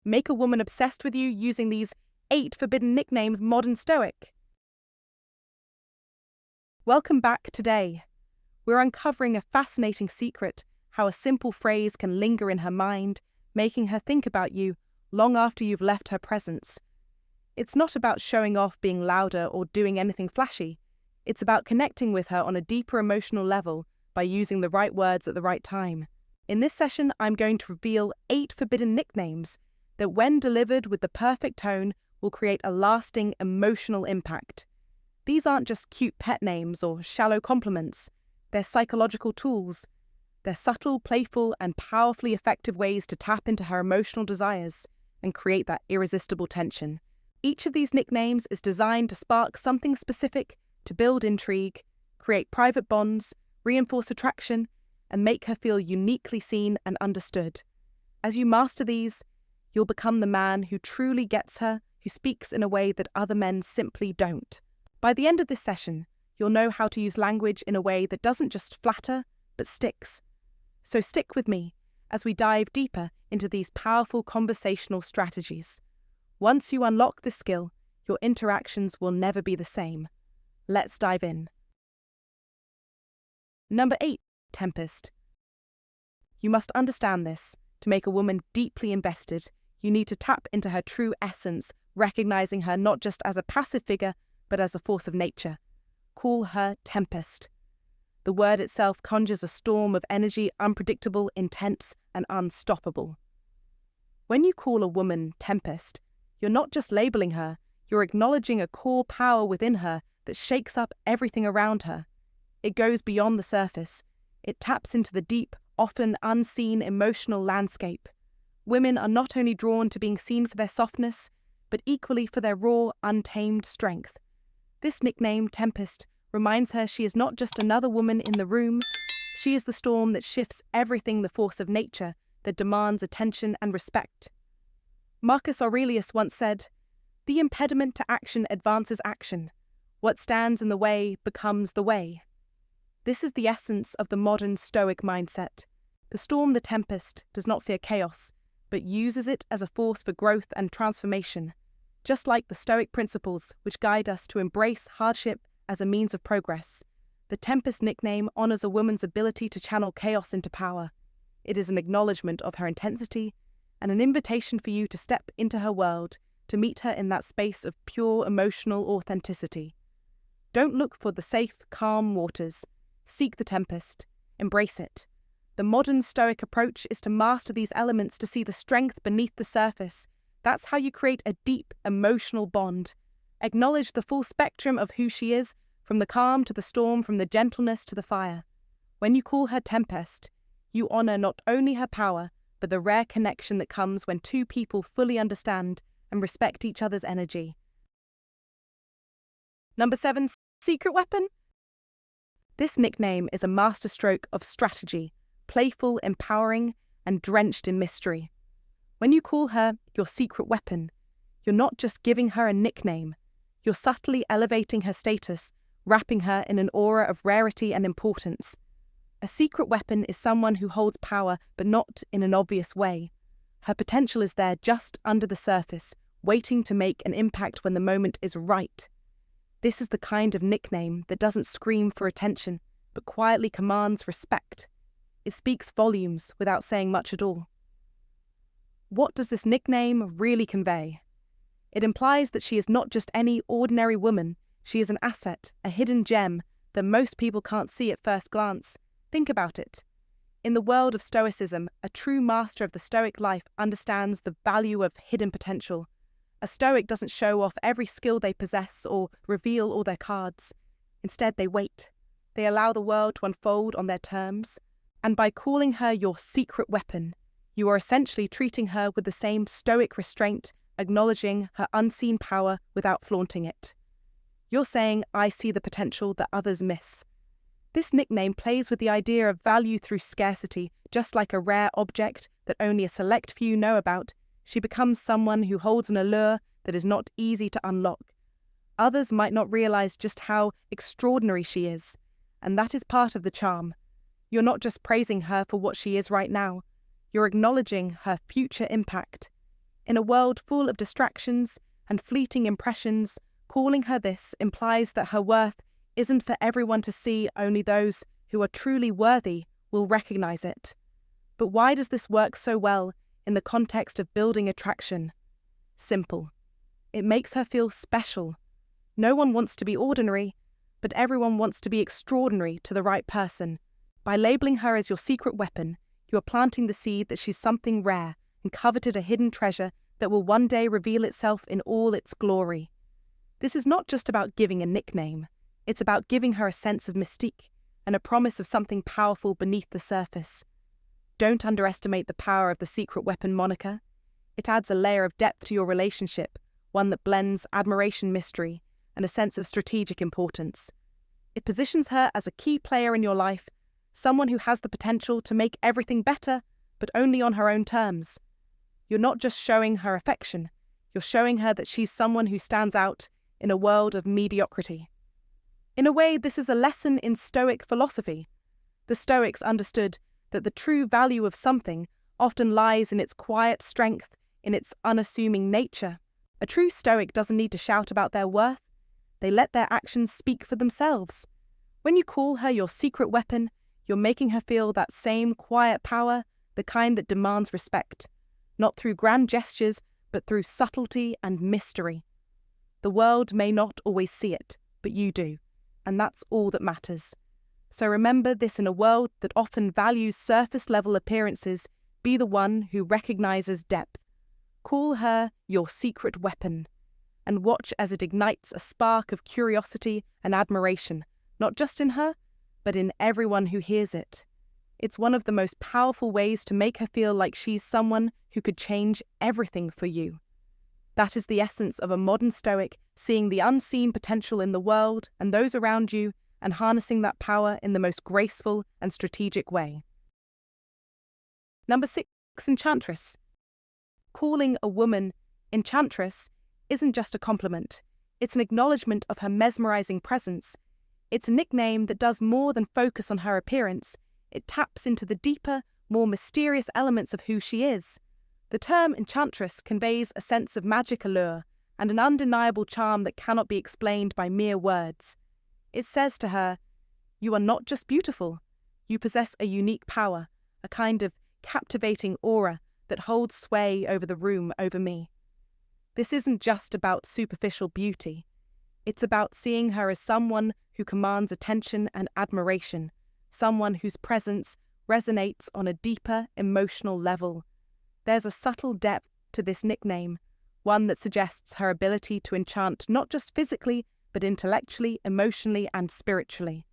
Make a woman obsessed with you using these 8 forbidden nicknames modern Stoic. Welcome back today. We're uncovering a fascinating secret, how a simple phrase can linger in her mind, making her think about you long after you've left her presence. It's not about showing off, being louder, or doing anything flashy. It's about connecting with her on a deeper emotional level by using the right words at the right time. In this session, I'm going to reveal 8 forbidden nicknames that, when delivered with the perfect tone, will create a lasting emotional impact. These aren't just cute pet names or shallow compliments. They're psychological tools. They're subtle, playful, and powerfully effective ways to tap into her emotional desires and create that irresistible tension. Each of these nicknames is designed to spark something specific, to build intrigue, create private bonds, reinforce attraction, and make her feel uniquely seen and understood. As you master these, you'll become the man who truly gets her, who speaks in a way that other men simply don't. By the end of this session, you'll know how to use language in a way that doesn't just flatter, but sticks. So stick with me as we dive deeper into these powerful conversational strategies. Once you unlock this skill, your interactions will never be the same. Let's dive in. Number 8, Tempest. You must understand this. To make a woman deeply invested, you need to tap into her true essence, recognizing her not just as a passive figure, but as a force of nature. Call her Tempest. The word itself conjures a storm of energy, unpredictable, intense, and unstoppable. When you call a woman Tempest, you're not just labeling her, you're acknowledging a core power within her that shakes up everything around her. It goes beyond the surface. It taps into the deep, often unseen emotional landscape. Women are not only drawn to being seen for their softness, but equally for their raw, untamed strength. This nickname, Tempest, reminds her she is not just another woman in the room. She is the storm that shifts everything, the force of nature that demands attention and respect. Marcus Aurelius once said, "The impediment to action advances action. What stands in the way becomes the way." This is the essence of the modern Stoic mindset. The storm, the Tempest, does not fear chaos, but uses it as a force for growth and transformation. Just like the Stoic principles, which guide us to embrace hardship as a means of progress, the Tempest nickname honors a woman's ability to channel chaos into power. It is an acknowledgement of her intensity and an invitation for you to step into her world, to meet her in that space of pure emotional authenticity. Don't look for the safe, calm waters. Seek the Tempest. Embrace it. The modern Stoic approach is to master these elements, to see the strength beneath the surface. That's how you create a deep, emotional bond. Acknowledge the full spectrum of who she is, from the calm to the storm, from the gentleness to the fire. When you call her Tempest, you honor not only her power, but the rare connection that comes when two people fully understand and respect each other's energy. Number 7, secret weapon. This nickname is a masterstroke of strategy, playful, empowering, and drenched in mystery. When you call her your secret weapon, you're not just giving her a nickname, you're subtly elevating her status, wrapping her in an aura of rarity and importance. A secret weapon is someone who holds power, but not in an obvious way. Her potential is there just under the surface, waiting to make an impact when the moment is right. This is the kind of nickname that doesn't scream for attention, but quietly commands respect. It speaks volumes without saying much at all. What does this nickname really convey? It implies that she is not just any ordinary woman. She is an asset, a hidden gem that most people can't see at first glance. Think about it. In the world of Stoicism, a true master of the Stoic life understands the value of hidden potential. A Stoic doesn't show off every skill they possess or reveal all their cards. Instead, they wait. They allow the world to unfold on their terms. And by calling her your secret weapon, you are essentially treating her with the same Stoic restraint, acknowledging her unseen power without flaunting it. You're saying, "I see the potential that others miss." This nickname plays with the idea of value through scarcity. Just like a rare object that only a select few know about, she becomes someone who holds an allure that is not easy to unlock. Others might not realize just how extraordinary she is, and that is part of the charm. You're not just praising her for what she is right now, you're acknowledging her future impact. In a world full of distractions and fleeting impressions, calling her this implies that her worth isn't for everyone to see. Only those who are truly worthy will recognize it. But why does this work so well in the context of building attraction? Simple. It makes her feel special. No one wants to be ordinary, but everyone wants to be extraordinary to the right person. By labeling her as your secret weapon, you are planting the seed that she's something rare and coveted, a hidden treasure that will one day reveal itself in all its glory. This is not just about giving a nickname. It's about giving her a sense of mystique and a promise of something powerful beneath the surface. Don't underestimate the power of the secret weapon moniker. It adds a layer of depth to your relationship, one that blends admiration, mystery, and a sense of strategic importance. It positions her as a key player in your life, someone who has the potential to make everything better, but only on her own terms. You're not just showing her affection, you're showing her that she's someone who stands out in a world of mediocrity. In a way, this is a lesson in Stoic philosophy. The Stoics understood that the true value of something often lies in its quiet strength, in its unassuming nature. A true Stoic doesn't need to shout about their worth. They let their actions speak for themselves. When you call her your secret weapon, you're making her feel that same quiet power, the kind that demands respect, not through grand gestures, but through subtlety and mystery. The world may not always see it, but you do, and that's all that matters. So remember this: in a world that often values surface-level appearances, be the one who recognizes depth. Call her your secret weapon, and watch as it ignites a spark of curiosity and admiration, not just in her, but in everyone who hears it. It's one of the most powerful ways to make her feel like she's someone who could change everything for you. That is the essence of a modern Stoic, seeing the unseen potential in the world and those around you, and harnessing that power in the most graceful and strategic way. Number 6, Enchantress. Calling a woman Enchantress isn't just a compliment. It's an acknowledgement of her mesmerizing presence. It's a nickname that does more than focus on her appearance. It taps into the deeper, more mysterious elements of who she is. The term Enchantress conveys a sense of magic allure and an undeniable charm that cannot be explained by mere words. It says to her, "You are not just beautiful. You possess a unique power, a kind of captivating aura that holds sway over the room, over me." This isn't just about superficial beauty. It's about seeing her as someone who commands attention and admiration, someone whose presence resonates on a deeper emotional level. There's a subtle depth to this nickname, one that suggests her ability to enchant not just physically, but intellectually, emotionally, and spiritually.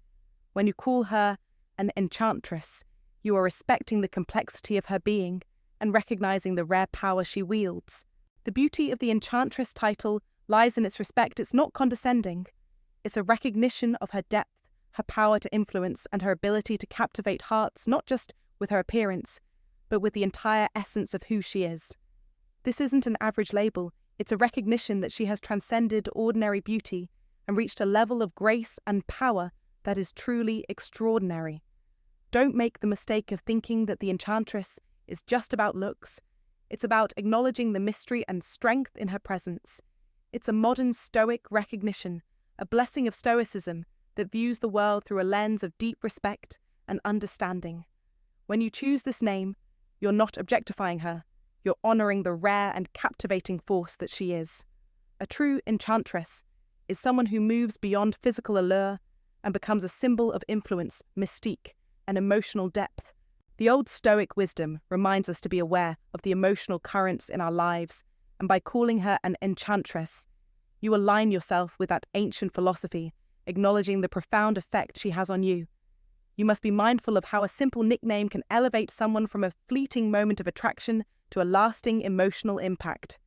When you call her an enchantress, you are respecting the complexity of her being and recognizing the rare power she wields. The beauty of the Enchantress title lies in its respect. It's not condescending. It's a recognition of her depth, her power to influence, and her ability to captivate hearts, not just with her appearance, but with the entire essence of who she is. This isn't an average label. It's a recognition that she has transcended ordinary beauty and reached a level of grace and power that is truly extraordinary. Don't make the mistake of thinking that the Enchantress is just about looks. It's about acknowledging the mystery and strength in her presence. It's a modern Stoic recognition, a blessing of Stoicism that views the world through a lens of deep respect and understanding. When you choose this name, you're not objectifying her. You're honoring the rare and captivating force that she is. A true enchantress is someone who moves beyond physical allure and becomes a symbol of influence, mystique, and emotional depth. The old Stoic wisdom reminds us to be aware of the emotional currents in our lives, and by calling her an enchantress, you align yourself with that ancient philosophy, acknowledging the profound effect she has on you. You must be mindful of how a simple nickname can elevate someone from a fleeting moment of attraction to a lasting emotional impact.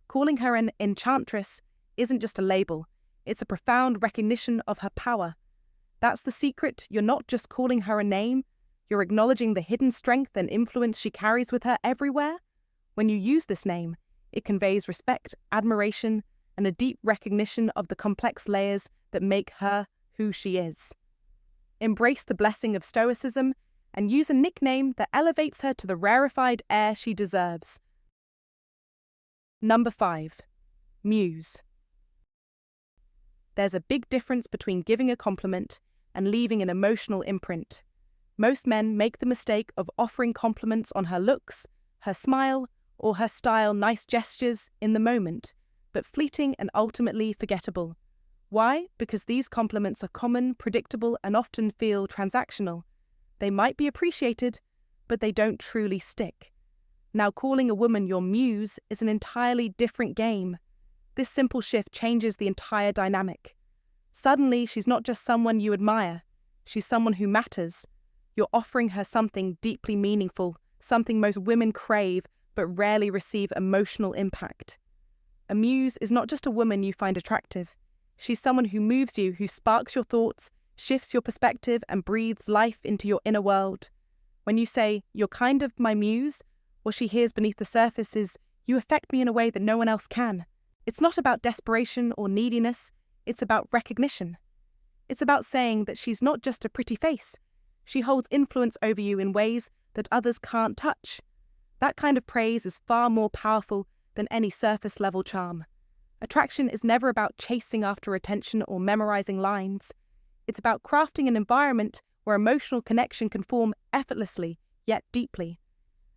Calling her an enchantress isn't just a label, it's a profound recognition of her power. That's the secret. You're not just calling her a name, you're acknowledging the hidden strength and influence she carries with her everywhere. When you use this name, it conveys respect, admiration, and a deep recognition of the complex layers that make her who she is. Embrace the blessing of Stoicism and use a nickname that elevates her to the rarefied air she deserves. Number 5. Muse. There's a big difference between giving a compliment and leaving an emotional imprint. Most men make the mistake of offering compliments on her looks, her smile, or her style, nice gestures in the moment, but fleeting and ultimately forgettable. Why? Because these compliments are common, predictable, and often feel transactional. They might be appreciated, but they don't truly stick. Now, calling a woman your muse is an entirely different game. This simple shift changes the entire dynamic. Suddenly, she's not just someone you admire. She's someone who matters. You're offering her something deeply meaningful, something most women crave but rarely receive emotional impact. A muse is not just a woman you find attractive. She's someone who moves you, who sparks your thoughts, shifts your perspective, and breathes life into your inner world. When you say, "You're kind of my muse," what she hears beneath the surface is, "You affect me in a way that no one else can." It's not about desperation or neediness, it's about recognition. It's about saying that she's not just a pretty face. She holds influence over you in ways that others can't touch. That kind of praise is far more powerful than any surface-level charm. Attraction is never about chasing after attention or memorizing lines. It's about crafting an environment where emotional connection can form effortlessly, yet deeply.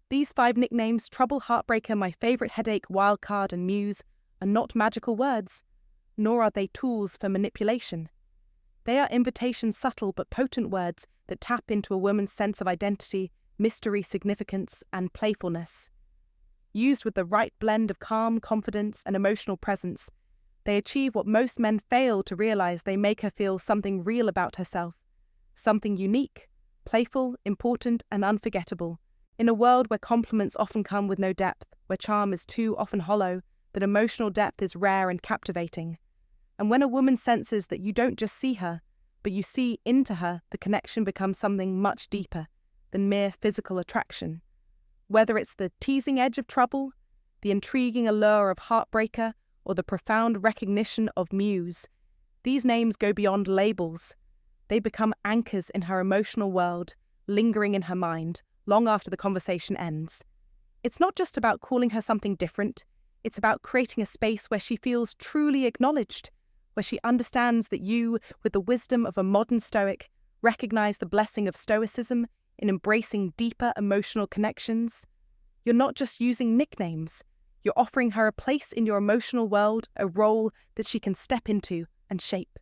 These 5 nicknames, Trouble, Heartbreaker, My Favorite Headache, Wildcard, and Muse, are not magical words, nor are they tools for manipulation. They are invitations, subtle but potent words that tap into a woman's sense of identity, mystery, significance, and playfulness. Used with the right blend of calm, confidence, and emotional presence, they achieve what most men fail to realize. They make her feel something real about herself, something unique, playful, important, and unforgettable. In a world where compliments often come with no depth, where charm is too often hollow, that emotional depth is rare and captivating. And when a woman senses that you don't just see her, but you see into her, the connection becomes something much deeper than mere physical attraction. Whether it's the teasing edge of trouble, the intriguing allure of Heartbreaker, or the profound recognition of Muse, these names go beyond labels. They become anchors in her emotional world, lingering in her mind, long after the conversation ends. It's not just about calling her something different, it's about creating a space where she feels truly acknowledged, where she understands that you, with the wisdom of a modern Stoic, recognize the blessing of Stoicism in embracing deeper emotional connections. You're not just using nicknames, you're offering her a place in your emotional world, a role that she can step into and shape.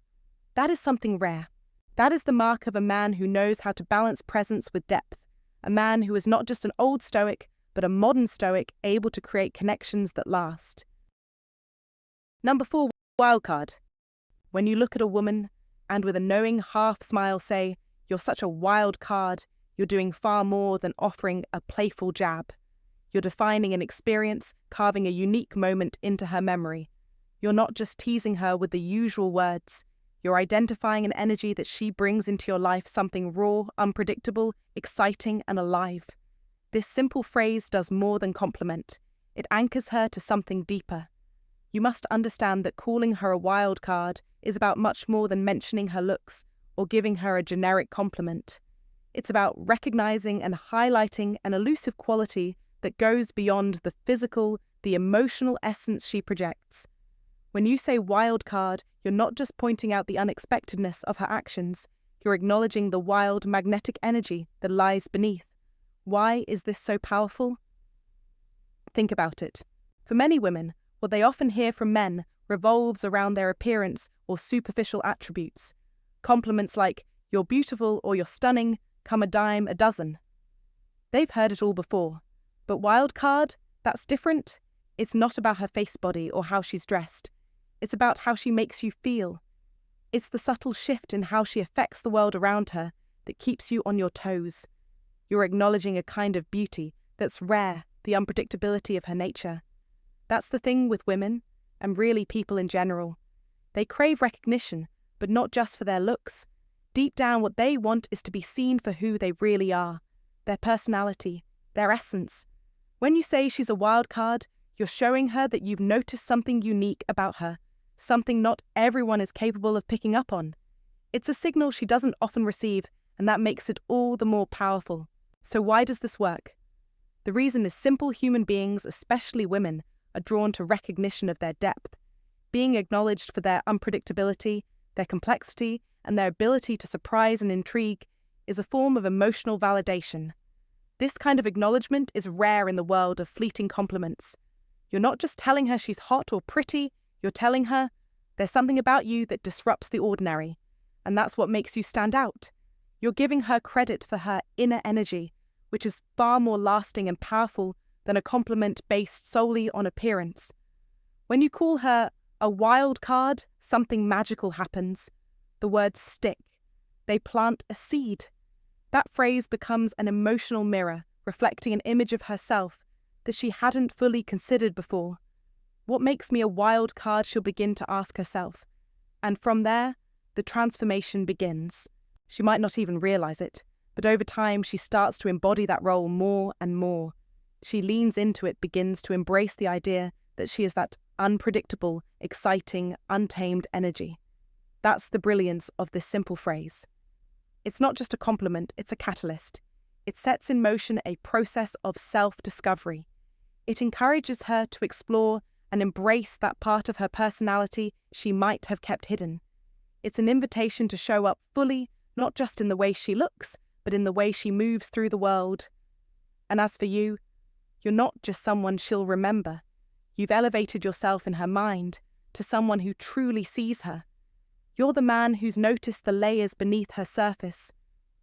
That is something rare. That is the mark of a man who knows how to balance presence with depth, a man who is not just an old Stoic, but a modern Stoic able to create connections that last. Number 4, wildcard. When you look at a woman and with a knowing half-smile say, "You're such a wild card," you're doing far more than offering a playful jab. You're defining an experience, carving a unique moment into her memory. You're not just teasing her with the usual words. You're identifying an energy that she brings into your life, something raw, unpredictable, exciting, and alive. This simple phrase does more than compliment. It anchors her to something deeper. You must understand that calling her a wild card is about much more than mentioning her looks or giving her a generic compliment. It's about recognizing and highlighting an elusive quality that goes beyond the physical, the emotional essence she projects. When you say wild card, you're not just pointing out the unexpectedness of her actions, you're acknowledging the wild, magnetic energy that lies beneath. Why is this so powerful? Think about it. For many women, what they often hear from men revolves around their appearance or superficial attributes. Compliments like, "You're beautiful" or "You're stunning" come a dime a dozen. They've heard it all before. But wildcard, that's different. It's not about her face body or how she's dressed. It's about how she makes you feel. It's the subtle shift in how she affects the world around her that keeps you on your toes. You're acknowledging a kind of beauty that's rare, the unpredictability of her nature. That's the thing with women, and really people in general. They crave recognition, but not just for their looks. Deep down, what they want is to be seen for who they really are, their personality, their essence. When you say she's a wild card, you're showing her that you've noticed something unique about her, something not everyone is capable of picking up on. It's a signal she doesn't often receive, and that makes it all the more powerful. So why does this work? The reason is simple. Human beings, especially women, are drawn to recognition of their depth. Being acknowledged for their unpredictability, their complexity, and their ability to surprise and intrigue is a form of emotional validation. This kind of acknowledgement is rare in the world of fleeting compliments. You're not just telling her she's hot or pretty, you're telling her there's something about you that disrupts the ordinary, and that's what makes you stand out. You're giving her credit for her inner energy, which is far more lasting and powerful than a compliment based solely on appearance. When you call her a wild card, something magical happens. The words stick. They plant a seed. That phrase becomes an emotional mirror, reflecting an image of herself that she hadn't fully considered before. What makes me a wild card, she'll begin to ask herself. And from there, the transformation begins. She might not even realize it, but over time she starts to embody that role more and more. She leans into it, begins to embrace the idea that she is that unpredictable, exciting, untamed energy. That's the brilliance of this simple phrase. It's not just a compliment, it's a catalyst. It sets in motion a process of self-discovery. It encourages her to explore and embrace that part of her personality she might have kept hidden. It's an invitation to show up fully, not just in the way she looks, but in the way she moves through the world. And as for you, you're not just someone she'll remember. You've elevated yourself in her mind to someone who truly sees her. You're the man who's noticed the layers beneath her surface.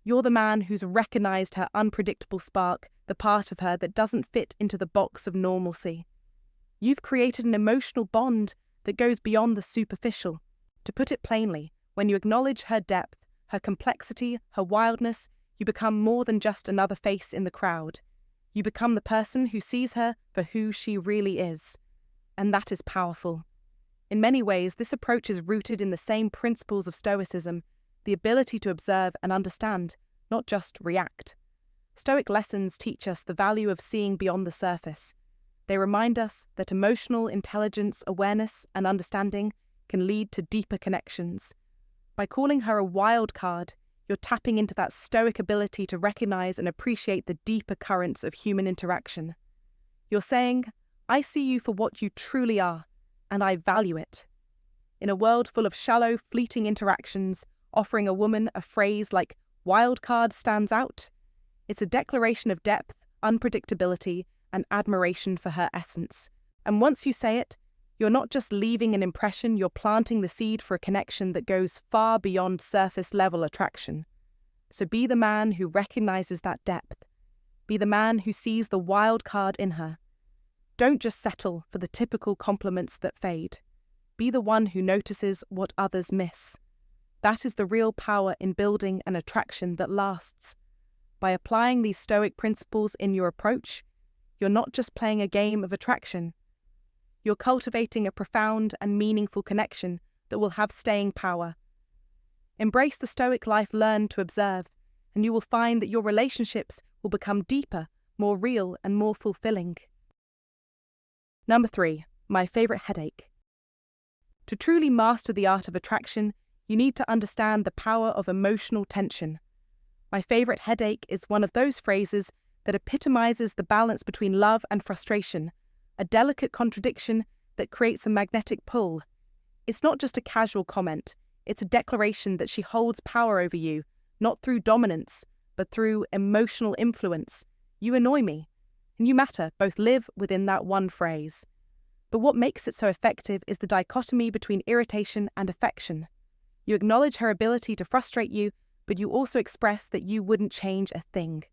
You're the man who's recognized her unpredictable spark, the part of her that doesn't fit into the box of normalcy. You've created an emotional bond that goes beyond the superficial. To put it plainly, when you acknowledge her depth, her complexity, her wildness, you become more than just another face in the crowd. You become the person who sees her for who she really is. And that is powerful. In many ways, this approach is rooted in the same principles of Stoicism, the ability to observe and understand, not just react. Stoic lessons teach us the value of seeing beyond the surface. They remind us that emotional intelligence, awareness, and understanding can lead to deeper connections. By calling her a wild card, you're tapping into that Stoic ability to recognize and appreciate the deeper currents of human interaction. You're saying, I see you for what you truly are, and I value it. In a world full of shallow, fleeting interactions, offering a woman a phrase like wild card stands out. It's a declaration of depth, unpredictability, and admiration for her essence. And once you say it, you're not just leaving an impression, you're planting the seed for a connection that goes far beyond surface-level attraction. So be the man who recognizes that depth. Be the man who sees the wild card in her. Don't just settle for the typical compliments that fade. Be the one who notices what others miss. That is the real power in building an attraction that lasts. By applying these Stoic principles in your approach, you're not just playing a game of attraction. You're cultivating a profound and meaningful connection that will have staying power. Embrace the Stoic life learned to observe, and you will find that your relationships will become deeper, more real, and more fulfilling. Number 3, my favorite headache. To truly master the art of attraction, you need to understand the power of emotional tension. My favorite headache is one of those phrases that epitomizes the balance between love and frustration, a delicate contradiction that creates a magnetic pull. It's not just a casual comment, it's a declaration that she holds power over you, not through dominance, but through emotional influence. You annoy me, and you matter, both live within that one phrase. But what makes it so effective is the dichotomy between irritation and affection. You acknowledge her ability to frustrate you, but you also express that you wouldn't change a thing.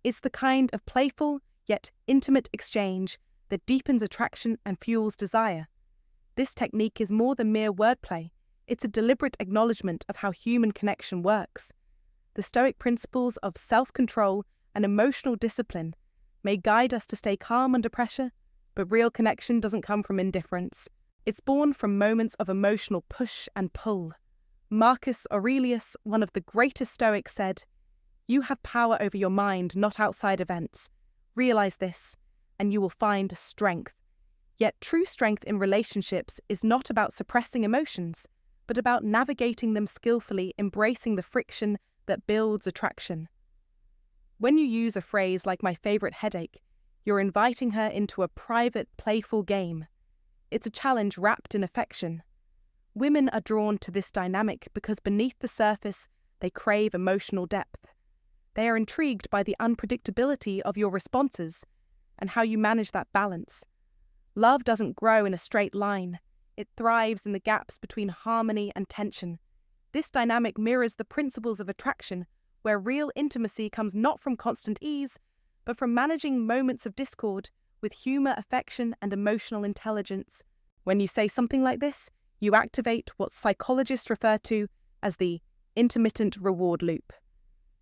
It's the kind of playful, yet intimate exchange that deepens attraction and fuels desire. This technique is more than mere wordplay. It's a deliberate acknowledgement of how human connection works. The Stoic principles of self-control and emotional discipline may guide us to stay calm under pressure, but real connection doesn't come from indifference. It's born from moments of emotional push and pull. Marcus Aurelius, one of the greatest Stoics, said, "You have power over your mind, not outside events. Realize this, and you will find strength." Yet true strength in relationships is not about suppressing emotions, but about navigating them skillfully, embracing the friction that builds attraction. When you use a phrase like my favorite headache, You're inviting her into a private, playful game. It's a challenge wrapped in affection. Women are drawn to this dynamic because beneath the surface, they crave emotional depth. They are intrigued by the unpredictability of your responses and how you manage that balance. Love doesn't grow in a straight line. It thrives in the gaps between harmony and tension. This dynamic mirrors the principles of attraction, where real intimacy comes not from constant ease, but from managing moments of discord with humor, affection, and emotional intelligence. When you say something like this, you activate what psychologists refer to as the intermittent reward loop.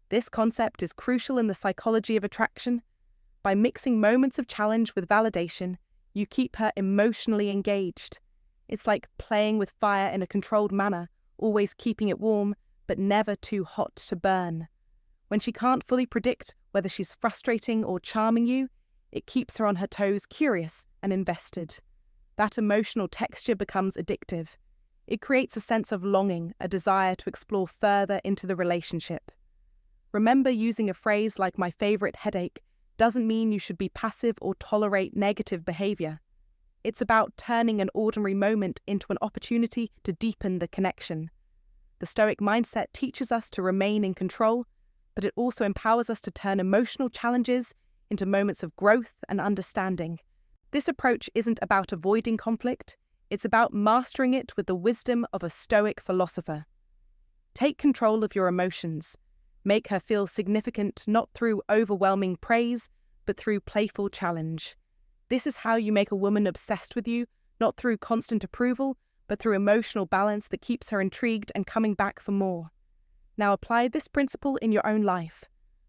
This concept is crucial in the psychology of attraction. By mixing moments of challenge with validation, you keep her emotionally engaged. It's like playing with fire in a controlled manner, always keeping it warm, but never too hot to burn. When she can't fully predict whether she's frustrating or charming you, it keeps her on her toes, curious and invested. That emotional texture becomes addictive. It creates a sense of longing, a desire to explore further into the relationship. Remember, using a phrase like "my favorite headache" doesn't mean you should be passive or tolerate negative behavior. It's about turning an ordinary moment into an opportunity to deepen the connection. The Stoic mindset teaches us to remain in control, but it also empowers us to turn emotional challenges into moments of growth and understanding. This approach isn't about avoiding conflict, it's about mastering it with the wisdom of a Stoic philosopher. Take control of your emotions. Make her feel significant not through overwhelming praise, but through playful challenge. This is how you make a woman obsessed with you, not through constant approval, but through emotional balance that keeps her intrigued and coming back for more. Now apply this principle in your own life.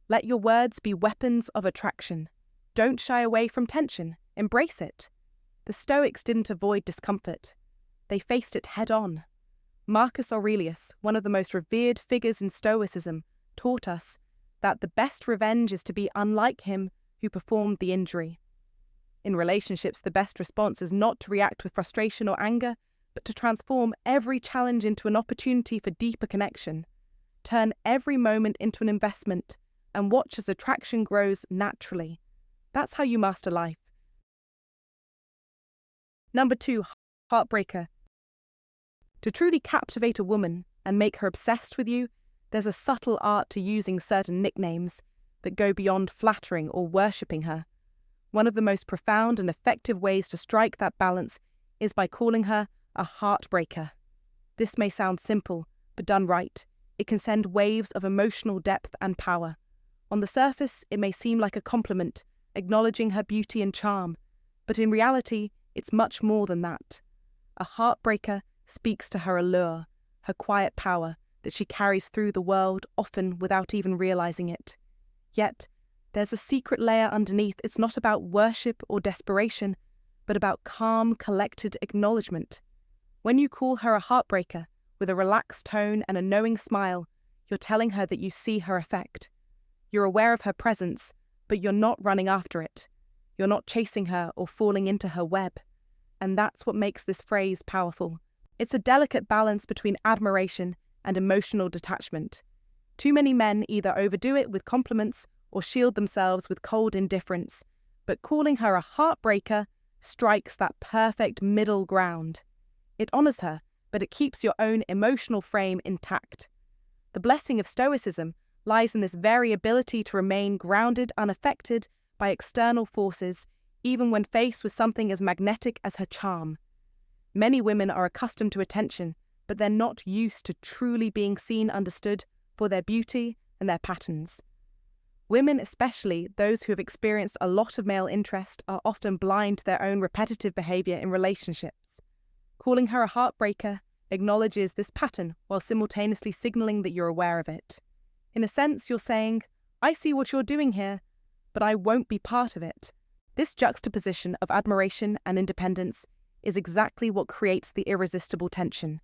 Let your words be weapons of attraction. Don't shy away from tension. Embrace it. The Stoics didn't avoid discomfort. They faced it head-on. Marcus Aurelius, one of the most revered figures in Stoicism, taught us that the best revenge is to be unlike him who performed the injury. In relationships, the best response is not to react with frustration or anger, but to transform every challenge into an opportunity for deeper connection. Turn every moment into an investment and watch as attraction grows naturally. That's how you master life. Number 2, Heartbreaker. To truly captivate a woman and make her obsessed with you, there's a subtle art to using certain nicknames that go beyond flattering or worshipping her. One of the most profound and effective ways to strike that balance is by calling her a heartbreaker. This may sound simple, but done right, it can send waves of emotional depth and power. On the surface, it may seem like a compliment, acknowledging her beauty and charm, but in reality, it's much more than that. A heartbreaker speaks to her allure, her quiet power that she carries through the world, often without even realizing it. Yet, there's a secret layer underneath. It's not about worship or desperation, but about calm, collected acknowledgement. When you call her a heartbreaker, with a relaxed tone and a knowing smile, you're telling her that you see her effect. You're aware of her presence, but you're not running after it. You're not chasing her or falling into her web. And that's what makes this phrase powerful. It's a delicate balance between admiration and emotional detachment. Too many men either overdo it with compliments or shield themselves with cold indifference, but calling her a heartbreaker strikes that perfect middle ground. It honors her, but it keeps your own emotional frame intact. The blessing of Stoicism lies in this very ability to remain grounded, unaffected by external forces, even when faced with something as magnetic as her charm. Many women are accustomed to attention, but they're not used to truly being seen, understood for their beauty and their patterns. Women, especially those who have experienced a lot of male interest, are often blind to their own repetitive behavior in relationships. Calling her a heartbreaker acknowledges this pattern while simultaneously signaling that you're aware of it. In a sense, you're saying, "I see what you're doing here, but I won't be part of it." This juxtaposition of admiration and independence is exactly what creates the irresistible tension.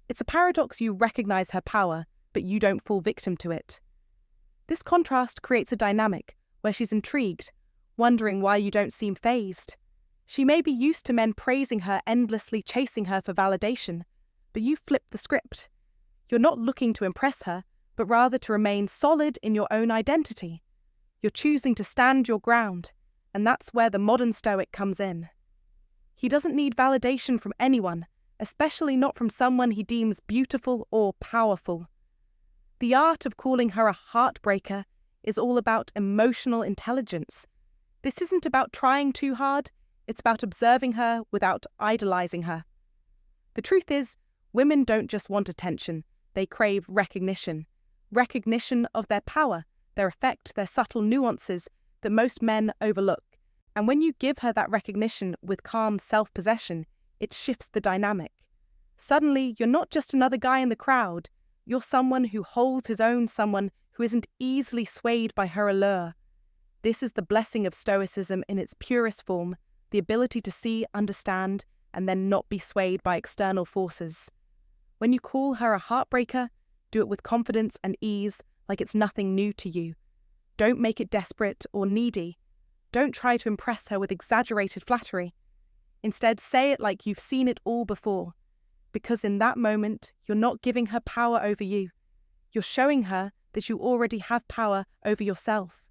It's a paradox. You recognize her power, but you don't fall victim to it. This contrast creates a dynamic where she's intrigued, wondering why you don't seem fazed. She may be used to men praising her, endlessly chasing her for validation, but you flip the script. You're not looking to impress her, but rather to remain solid in your own identity. You're choosing to stand your ground, And that's where the modern Stoic comes in. He doesn't need validation from anyone, especially not from someone he deems beautiful or powerful. The art of calling her a heartbreaker is all about emotional intelligence. This isn't about trying too hard, it's about observing her without idolizing her. The truth is, women don't just want attention, they crave recognition. Recognition of their power, their effect, their subtle nuances that most men overlook. And when you give her that recognition with calm self-possession, it shifts the dynamic. Suddenly, you're not just another guy in the crowd, you're someone who holds his own, someone who isn't easily swayed by her allure. This is the blessing of Stoicism in its purest form, the ability to see, understand, and then not be swayed by external forces. When you call her a heartbreaker, do it with confidence and ease, like it's nothing new to you. Don't make it desperate or needy. Don't try to impress her with exaggerated flattery. Instead, say it like you've seen it all before. Because in that moment, you're not giving her power over you. You're showing her that you already have power over yourself.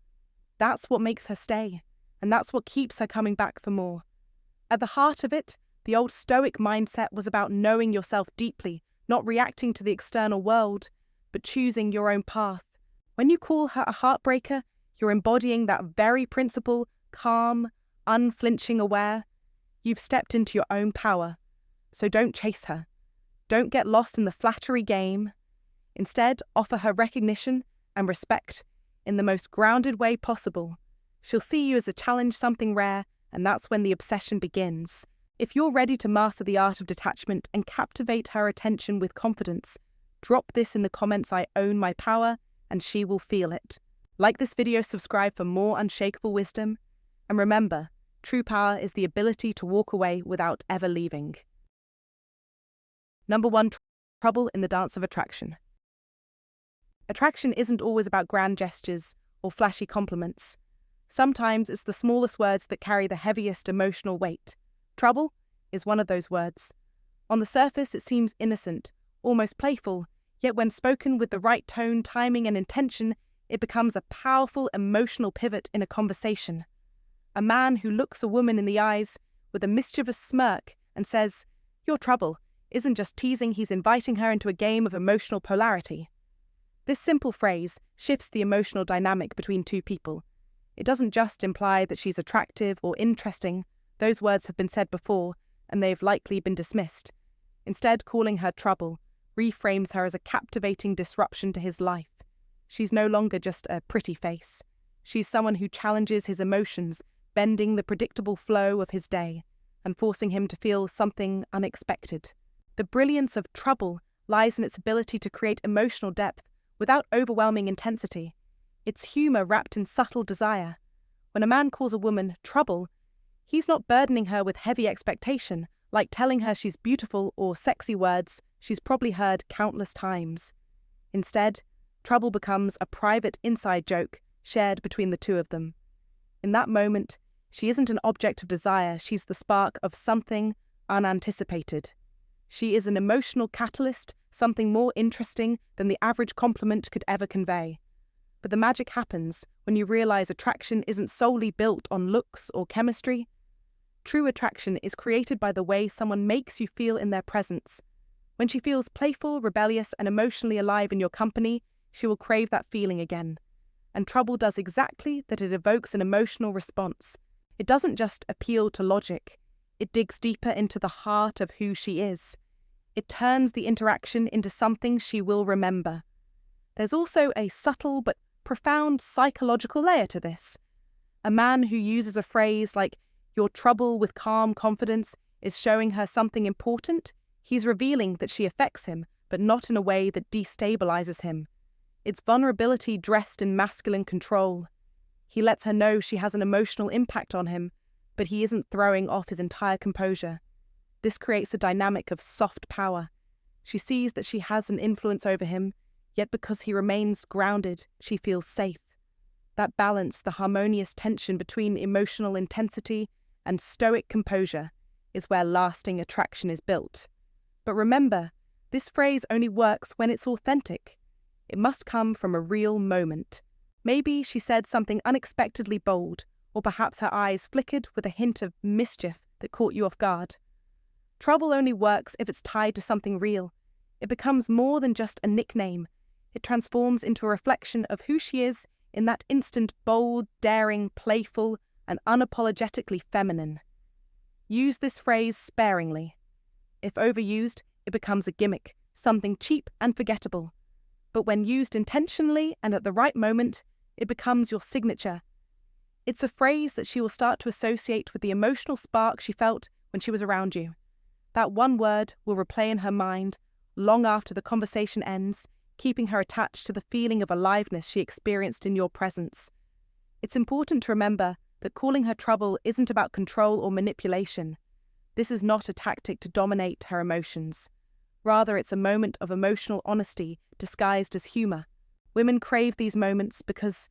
That's what makes her stay, and that's what keeps her coming back for more. At the heart of it, the old Stoic mindset was about knowing yourself deeply, not reacting to the external world, but choosing your own path. When you call her a heartbreaker, you're embodying that very principle, calm, unflinching aware. You've stepped into your own power. So don't chase her. Don't get lost in the flattery game. Instead, offer her recognition and respect in the most grounded way possible. She'll see you as a challenge, something rare, and that's when the obsession begins. If you're ready to master the art of detachment and captivate her attention with confidence, drop this in the comments. I own my power, and she will feel it. Like this video, subscribe for more unshakable wisdom, and remember, true power is the ability to walk away without ever leaving. Number 1, trouble in the dance of attraction. Attraction isn't always about grand gestures or flashy compliments. Sometimes it's the smallest words that carry the heaviest emotional weight. Trouble is one of those words. On the surface, it seems innocent, almost playful, yet when spoken with the right tone, timing, and intention, it becomes a powerful emotional pivot in a conversation. A man who looks a woman in the eyes with a mischievous smirk and says, "You're trouble," isn't just teasing, he's inviting her into a game of emotional polarity. This simple phrase shifts the emotional dynamic between two people. It doesn't just imply that she's attractive or interesting. Those words have been said before, and they've likely been dismissed. Instead, calling her trouble reframes her as a captivating disruption to his life. She's no longer just a pretty face. She's someone who challenges his emotions, bending the predictable flow of his day, and forcing him to feel something unexpected. The brilliance of trouble lies in its ability to create emotional depth without overwhelming intensity. It's humor wrapped in subtle desire. When a man calls a woman trouble, he's not burdening her with heavy expectation, like telling her she's beautiful or sexy words she's probably heard countless times. Instead, trouble becomes a private inside joke shared between the two of them. In that moment, she isn't an object of desire, she's the spark of something unanticipated. She is an emotional catalyst, something more interesting than the average compliment could ever convey. But the magic happens when you realize attraction isn't solely built on looks or chemistry. True attraction is created by the way someone makes you feel in their presence. When she feels playful, rebellious, and emotionally alive in your company, she will crave that feeling again. And trouble does exactly that. It evokes an emotional response. It doesn't just appeal to logic. It digs deeper into the heart of who she is. It turns the interaction into something she will remember. There's also a subtle but profound psychological layer to this. A man who uses a phrase like, "Your trouble," with calm confidence is showing her something important. He's revealing that she affects him, but not in a way that destabilizes him. It's vulnerability dressed in masculine control. He lets her know she has an emotional impact on him, but he isn't throwing off his entire composure. This creates a dynamic of soft power. She sees that she has an influence over him, yet because he remains grounded, she feels safe. That balance, the harmonious tension between emotional intensity and stoic composure, is where lasting attraction is built. But remember, this phrase only works when it's authentic. It must come from a real moment. Maybe she said something unexpectedly bold, or perhaps her eyes flickered with a hint of mischief that caught you off guard. Trouble only works if it's tied to something real. It becomes more than just a nickname. It transforms into a reflection of who she is in that instant, bold, daring, playful, and unapologetically feminine. Use this phrase sparingly. If overused, it becomes a gimmick, something cheap and forgettable. But when used intentionally and at the right moment, it becomes your signature. It's a phrase that she will start to associate with the emotional spark she felt when she was around you. That one word will replay in her mind long after the conversation ends, keeping her attached to the feeling of aliveness she experienced in your presence. It's important to remember that calling her trouble isn't about control or manipulation. This is not a tactic to dominate her emotions. Rather, it's a moment of emotional honesty disguised as humour. Women crave these moments because,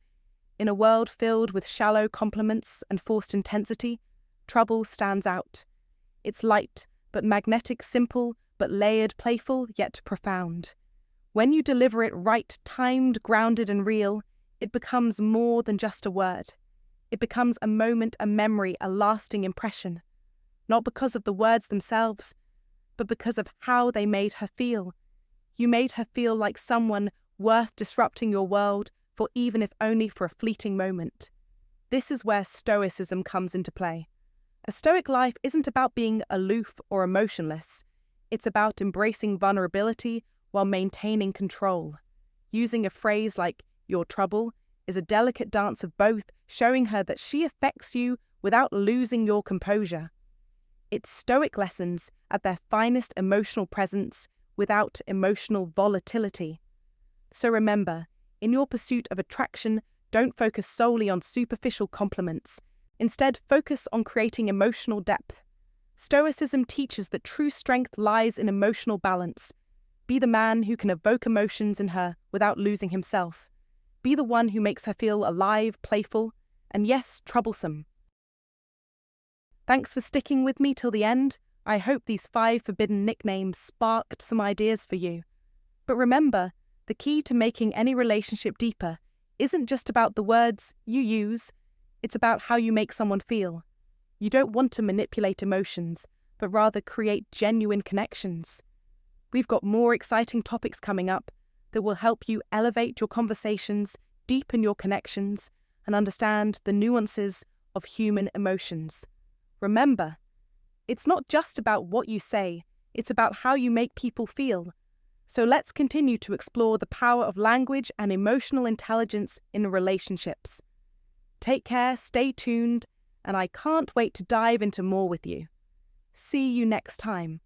in a world filled with shallow compliments and forced intensity, trouble stands out. It's light, but magnetic, simple, but layered, playful, yet profound. When you deliver it right, timed, grounded, and real, it becomes more than just a word. It becomes a moment, a memory, a lasting impression. Not because of the words themselves, but because of how they made her feel. You made her feel like someone worth disrupting your world for, even if only for a fleeting moment. This is where Stoicism comes into play. A Stoic life isn't about being aloof or emotionless. It's about embracing vulnerability while maintaining control. Using a phrase like "your trouble" is a delicate dance of both, showing her that she affects you without losing your composure. It's Stoic lessons at their finest emotional presence without emotional volatility. So remember, in your pursuit of attraction, don't focus solely on superficial compliments. Instead, focus on creating emotional depth. Stoicism teaches that true strength lies in emotional balance. Be the man who can evoke emotions in her without losing himself. Be the one who makes her feel alive, playful, and yes, troublesome. Thanks for sticking with me till the end. I hope these 5 forbidden nicknames sparked some ideas for you. But remember, the key to making any relationship deeper isn't just about the words you use, it's about how you make someone feel. You don't want to manipulate emotions, but rather create genuine connections. We've got more exciting topics coming up that will help you elevate your conversations, deepen your connections, and understand the nuances of human emotions. Remember, it's not just about what you say, it's about how you make people feel. So let's continue to explore the power of language and emotional intelligence in relationships. Take care, stay tuned, and I can't wait to dive into more with you. See you next time.